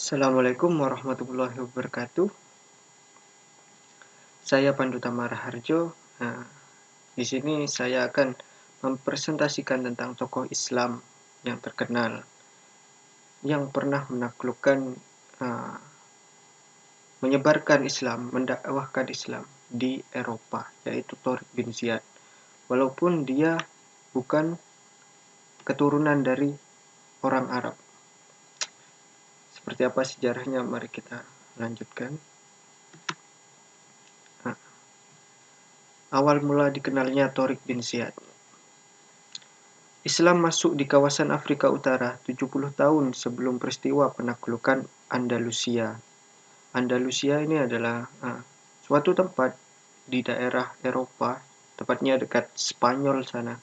Assalamualaikum warahmatullahi wabarakatuh. Saya Pandu Tamara Harjo. Nah, di sini saya akan mempresentasikan tentang tokoh Islam yang terkenal yang pernah uh, menyebarkan Islam, mendakwahkan Islam di Eropa, yaitu Tariq bin Ziyad. Walaupun dia bukan keturunan dari orang Arab. Seperti apa sejarahnya? Mari kita lanjutkan. Nah, awal mula dikenalnya Tariq bin Ziyad. Islam masuk di kawasan Afrika Utara 70 tahun sebelum peristiwa penaklukan Andalusia. Andalusia ini adalah suatu tempat di daerah Eropa, tepatnya dekat Spanyol sana.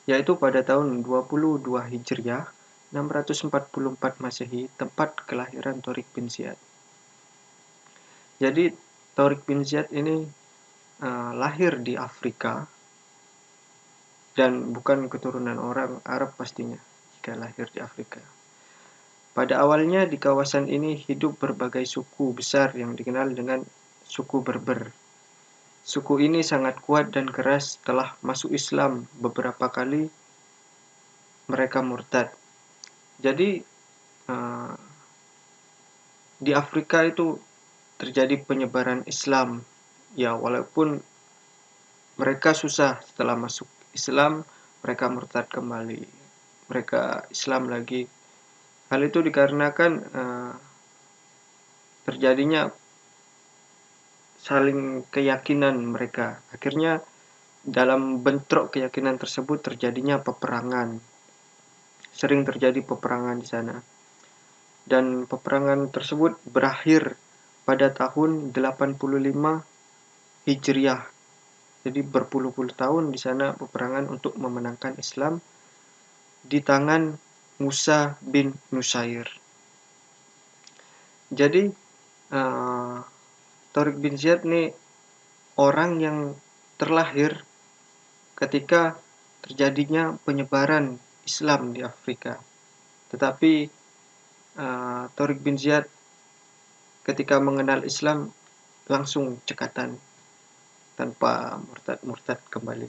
Yaitu pada tahun 22 Hijriah, 644 Masehi, tempat kelahiran Tariq bin Ziyad. Jadi Tariq bin Ziyad ini lahir di Afrika dan bukan keturunan orang Arab pastinya jika lahir di Afrika. Pada awalnya di kawasan ini hidup berbagai suku besar yang dikenal dengan suku Berber. Suku ini sangat kuat dan keras setelah masuk Islam beberapa kali mereka murtad. Jadi di Afrika itu terjadi penyebaran Islam. Ya, walaupun mereka susah setelah masuk Islam, mereka murtad kembali. Mereka Islam lagi. Hal itu dikarenakan terjadinya saling keyakinan mereka. Akhirnya dalam bentrok keyakinan tersebut terjadinya peperangan. Sering terjadi peperangan di sana. Dan peperangan tersebut berakhir pada tahun 85 Hijriah. Jadi berpuluh-puluh tahun di sana peperangan untuk memenangkan Islam di tangan Musa bin Nusair. Jadi Tariq bin Ziyad ini orang yang terlahir ketika terjadinya penyebaran Islam di Afrika. Tetapi Tariq bin Ziyad ketika mengenal Islam langsung cekatan tanpa murtad kembali.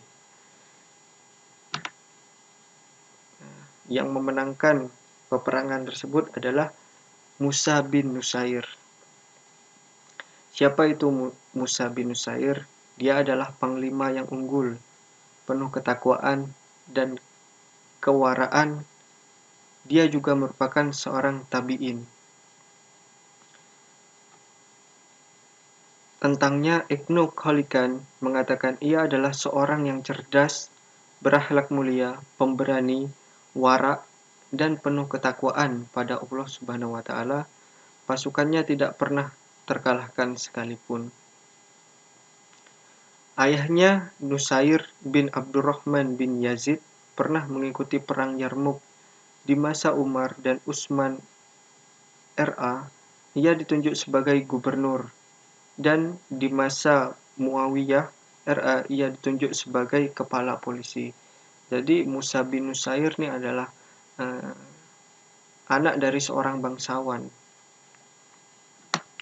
Yang memenangkan peperangan tersebut adalah Musa bin Nusair. Siapa itu Musa bin Nusair? Dia adalah panglima yang unggul, penuh ketakwaan dan kewaraan. Dia juga merupakan seorang tabi'in. Tentangnya, Ibnu Khalikan mengatakan ia adalah seorang yang cerdas, berakhlak mulia, pemberani, wara' dan penuh ketakwaan pada Allah Subhanahu wa taala. Pasukannya tidak pernah terkalahkan sekalipun. Ayahnya, Nusair bin Abdurrahman bin Yazid, pernah mengikuti perang Yarmuk di masa Umar dan Utsman R.A. Ia ditunjuk sebagai gubernur, dan di masa Muawiyah R.A. ia ditunjuk sebagai kepala polisi. Jadi Musa bin Nusair ini adalah anak dari seorang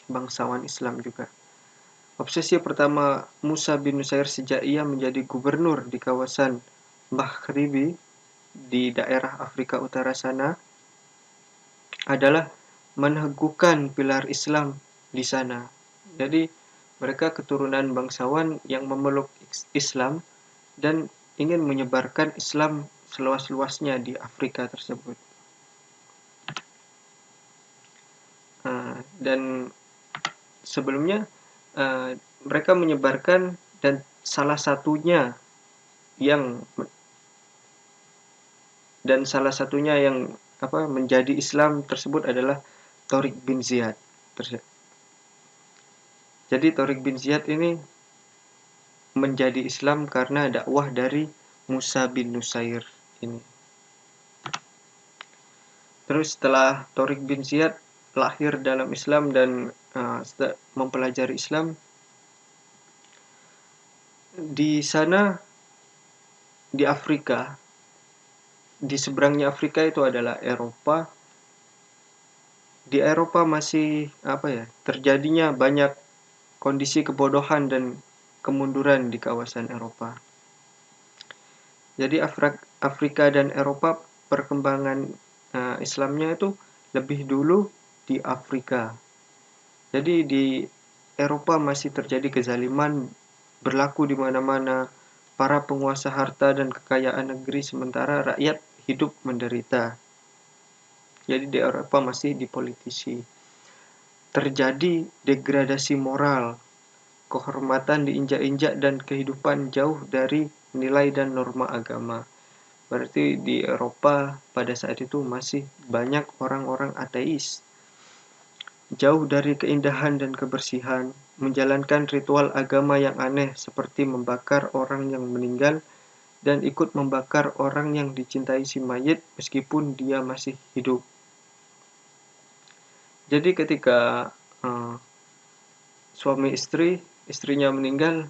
bangsawan Islam juga. Obsesi pertama Musa bin Nusair sejak ia menjadi gubernur di kawasan Maghribi di daerah Afrika Utara sana adalah meneguhkan pilar Islam di sana. Jadi mereka keturunan bangsawan yang memeluk Islam dan ingin menyebarkan Islam seluas-luasnya di Afrika tersebut. Dan sebelumnya mereka menyebarkan, dan salah satunya yang menjadi Islam tersebut adalah Tariq bin Ziyad. Jadi Tariq bin Ziyad ini menjadi Islam karena dakwah dari Musa bin Nusair ini. Terus setelah Tariq bin Ziyad lahir dalam Islam dan mempelajari Islam, di sana di Afrika, di seberangnya Afrika itu adalah Eropa, di Eropa masih terjadinya banyak kondisi kebodohan dan kemunduran di kawasan Eropa. Jadi Afrika dan Eropa perkembangan Islamnya itu lebih dulu di Afrika. Jadi di Eropa masih terjadi kezaliman berlaku di mana-mana, para penguasa harta dan kekayaan negeri sementara rakyat hidup menderita. Jadi di Eropa masih dipolitisi. Terjadi degradasi moral, kehormatan diinjak-injak dan kehidupan jauh dari nilai dan norma agama. Berarti di Eropa pada saat itu masih banyak orang-orang ateis. Jauh dari keindahan dan kebersihan, menjalankan ritual agama yang aneh seperti membakar orang yang meninggal dan ikut membakar orang yang dicintai si mayit meskipun dia masih hidup. Jadi ketika suami istrinya meninggal,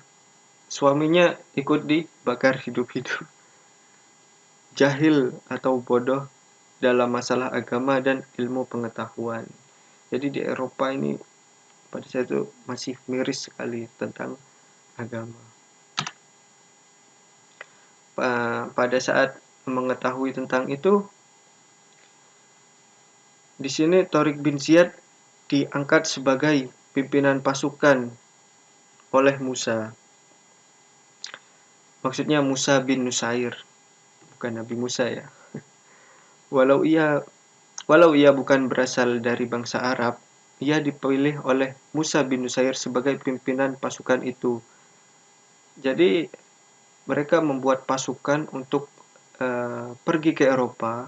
suaminya ikut dibakar hidup-hidup. Jahil atau bodoh dalam masalah agama dan ilmu pengetahuan. Jadi di Eropa ini pada saat itu masih miris sekali tentang agama. Pada saat mengetahui tentang itu, di sini Tariq bin Ziyad diangkat sebagai pimpinan pasukan oleh Musa. Maksudnya Musa bin Nusair, bukan Nabi Musa ya. Walau ia bukan berasal dari bangsa Arab, ia dipilih oleh Musa bin Nusair sebagai pimpinan pasukan itu. Jadi mereka membuat pasukan untuk pergi ke Eropa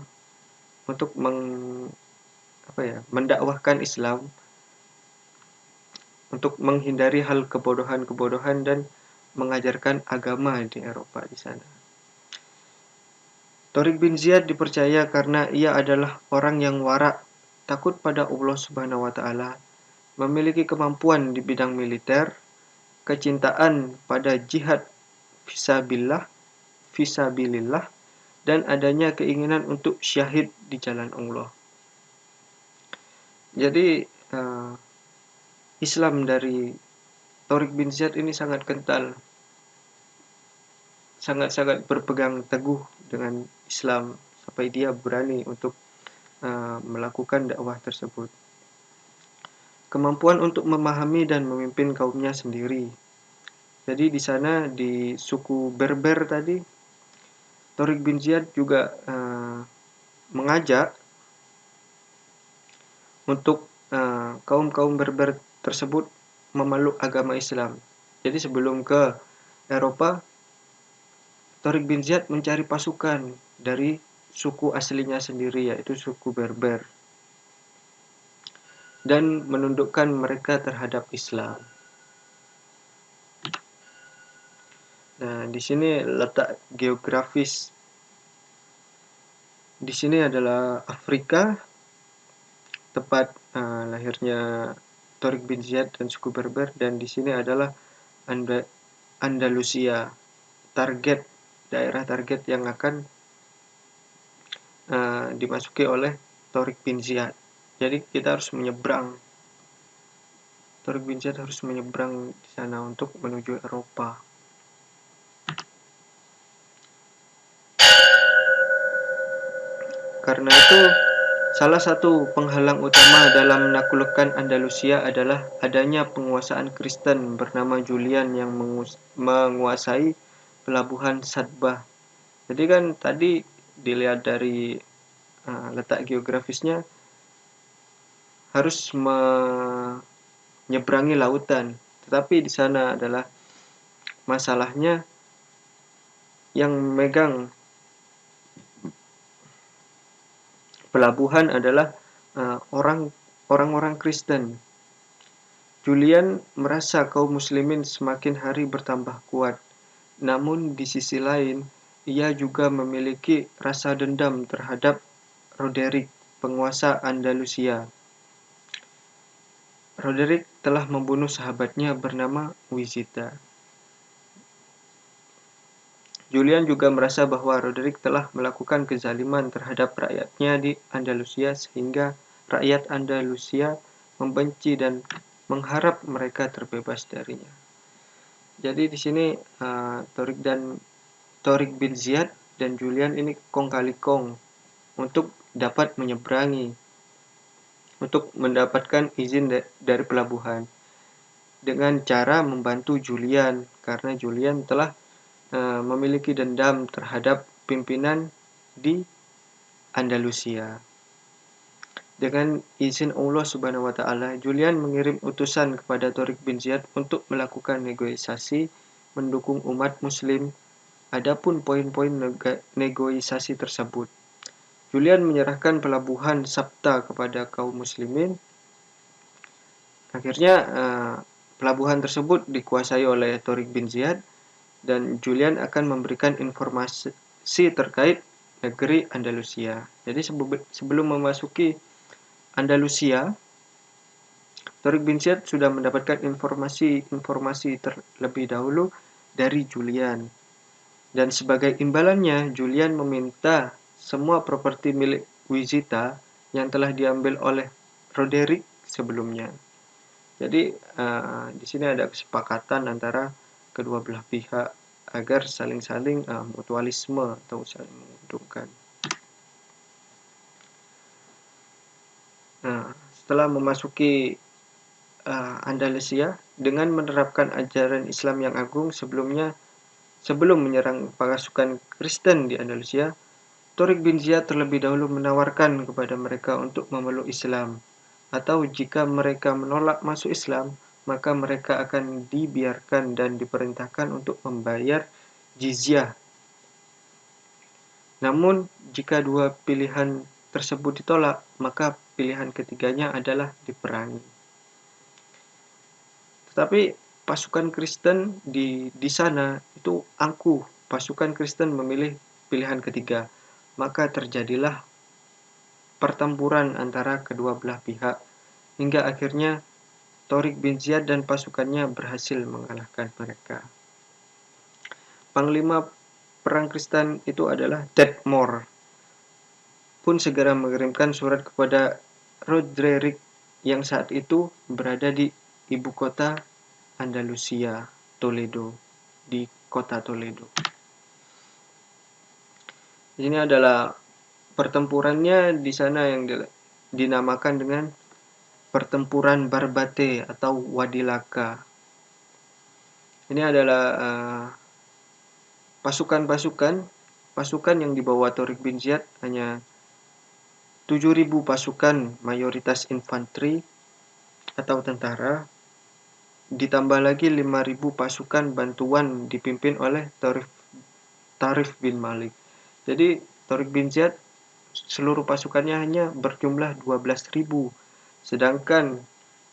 untuk mendakwahkan Islam, untuk menghindari hal kebodohan-kebodohan dan mengajarkan agama di Eropa di sana. Tariq bin Ziyad dipercaya karena ia adalah orang yang wara', takut pada Allah Subhanahu wa taala, memiliki kemampuan di bidang militer, kecintaan pada jihad fisabilillah, dan adanya keinginan untuk syahid di jalan Allah. Jadi Islam dari Tariq bin Ziyad ini sangat kental, sangat-sangat berpegang teguh dengan Islam sampai dia berani untuk melakukan dakwah tersebut. Kemampuan untuk memahami dan memimpin kaumnya sendiri. Jadi di sana di suku Berber tadi, Tariq bin Ziyad juga mengajak untuk kaum-kaum Berber tersebut memeluk agama Islam. Jadi sebelum ke Eropa, Tariq bin Ziyad mencari pasukan dari suku aslinya sendiri, yaitu suku Berber, dan menundukkan mereka terhadap Islam. Nah, di sini letak geografis. Di sini adalah Afrika, tempat lahirnya Tariq bin Ziyad dan suku Berber, dan di sini adalah Andalusia, daerah target yang akan dimasuki oleh Tariq bin Ziyad. Jadi kita harus menyeberang. Tariq bin Ziyad harus menyeberang di sana untuk menuju Eropa. Karena itu, salah satu penghalang utama dalam menaklukkan Andalusia adalah adanya penguasaan Kristen bernama Julian yang menguasai pelabuhan Sadbah. Jadi kan tadi dilihat dari letak geografisnya, harus menyeberangi lautan. Tetapi di sana adalah masalahnya yang memegang pelabuhan adalah orang-orang Kristen. Julian merasa kaum muslimin semakin hari bertambah kuat. Namun di sisi lain, ia juga memiliki rasa dendam terhadap Roderick, penguasa Andalusia. Roderick telah membunuh sahabatnya bernama Wizita. Julian juga merasa bahwa Roderick telah melakukan kezaliman terhadap rakyatnya di Andalusia sehingga rakyat Andalusia membenci dan mengharap mereka terbebas darinya. Jadi di sini Torik bin Ziyad dan Julian ini kong kali kong untuk dapat menyeberangi, untuk mendapatkan izin dari pelabuhan dengan cara membantu Julian, karena Julian telah memiliki dendam terhadap pimpinan di Andalusia. Dengan izin Allah Subhanahu wa taala, Julian mengirim utusan kepada Torik bin Ziyad untuk melakukan negosiasi mendukung umat muslim. Adapun poin-poin negosiasi tersebut, Julian menyerahkan pelabuhan Sabta kepada kaum muslimin. Akhirnya pelabuhan tersebut dikuasai oleh Torik bin Ziyad dan Julian akan memberikan informasi terkait negeri Andalusia. Jadi sebelum memasuki Andalusia, Torik bin Ziyad sudah mendapatkan informasi terlebih dahulu dari Julian. Dan sebagai imbalannya, Julian meminta semua properti milik Wizita yang telah diambil oleh Roderick sebelumnya. Jadi di sini ada kesepakatan antara kedua belah pihak agar saling-saling mutualisme atau saling menguntungkan. Nah, setelah memasuki Andalusia dengan menerapkan ajaran Islam yang agung sebelum menyerang pasukan Kristen di Andalusia, Torik bin Ziyad terlebih dahulu menawarkan kepada mereka untuk memeluk Islam, atau jika mereka menolak masuk Islam, maka mereka akan dibiarkan dan diperintahkan untuk membayar jizyah. Namun, jika dua pilihan tersebut ditolak, maka pilihan ketiganya adalah diperangi. Tetapi pasukan Kristen di sana itu angkuh. Pasukan Kristen memilih pilihan ketiga. Maka terjadilah pertempuran antara kedua belah pihak hingga akhirnya Torik bin Ziyad dan pasukannya berhasil mengalahkan mereka. Panglima perang Kristen itu adalah Tadmor pun segera mengirimkan surat kepada Roderick yang saat itu berada di ibu kota Andalusia, Toledo, di kota Toledo. Ini adalah pertempurannya di sana yang dinamakan dengan pertempuran Barbate atau Wadi Laka. Ini adalah pasukan yang dibawa Torik bin Ziyad hanya 7.000 pasukan mayoritas infanteri atau tentara, ditambah lagi 5.000 pasukan bantuan dipimpin oleh Tarif bin Malik. Jadi Torik bin Ziyad seluruh pasukannya hanya berjumlah 12.000, sedangkan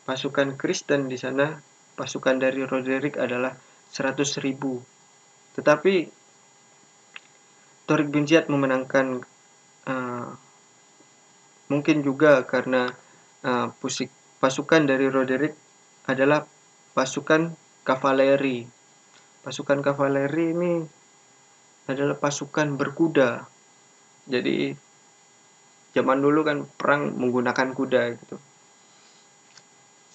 pasukan Kristen di sana, pasukan dari Roderick adalah 100.000. Tetapi Torik bin Ziyad memenangkan, mungkin juga karena pasukan dari Roderick adalah pasukan kavaleri. Pasukan kavaleri ini adalah pasukan berkuda. Jadi zaman dulu kan perang menggunakan kuda gitu.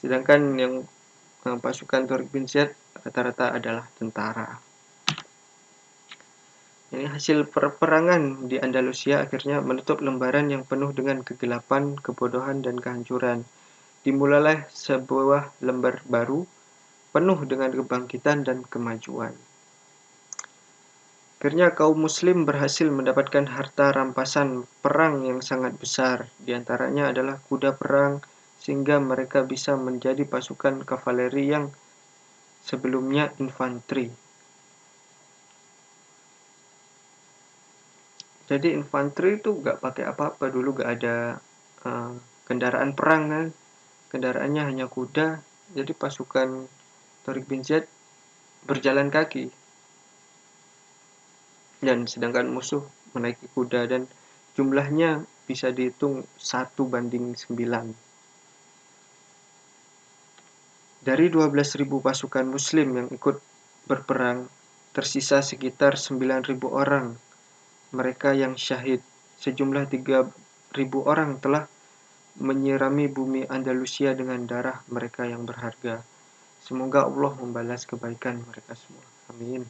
Sedangkan yang pasukan Torik bin Ziyad rata-rata adalah tentara. Ini hasil peperangan di Andalusia akhirnya menutup lembaran yang penuh dengan kegelapan, kebodohan, dan kehancuran. Dimulailah sebuah lembar baru, penuh dengan kebangkitan dan kemajuan. Akhirnya kaum muslim berhasil mendapatkan harta rampasan perang yang sangat besar. Di antaranya adalah kuda perang, sehingga mereka bisa menjadi pasukan kavaleri yang sebelumnya infanteri. Jadi infanteri itu gak pakai apa-apa, dulu gak ada kendaraan perang kan, kendaraannya hanya kuda. Jadi pasukan Torik bin Ziyad berjalan kaki, dan sedangkan musuh menaiki kuda, dan jumlahnya bisa dihitung 1:9. Dari 12.000 pasukan muslim yang ikut berperang, tersisa sekitar 9.000 orang. Mereka yang syahid, sejumlah 3.000 orang telah menyirami bumi Andalusia dengan darah mereka yang berharga. Semoga Allah membalas kebaikan mereka semua. Amin.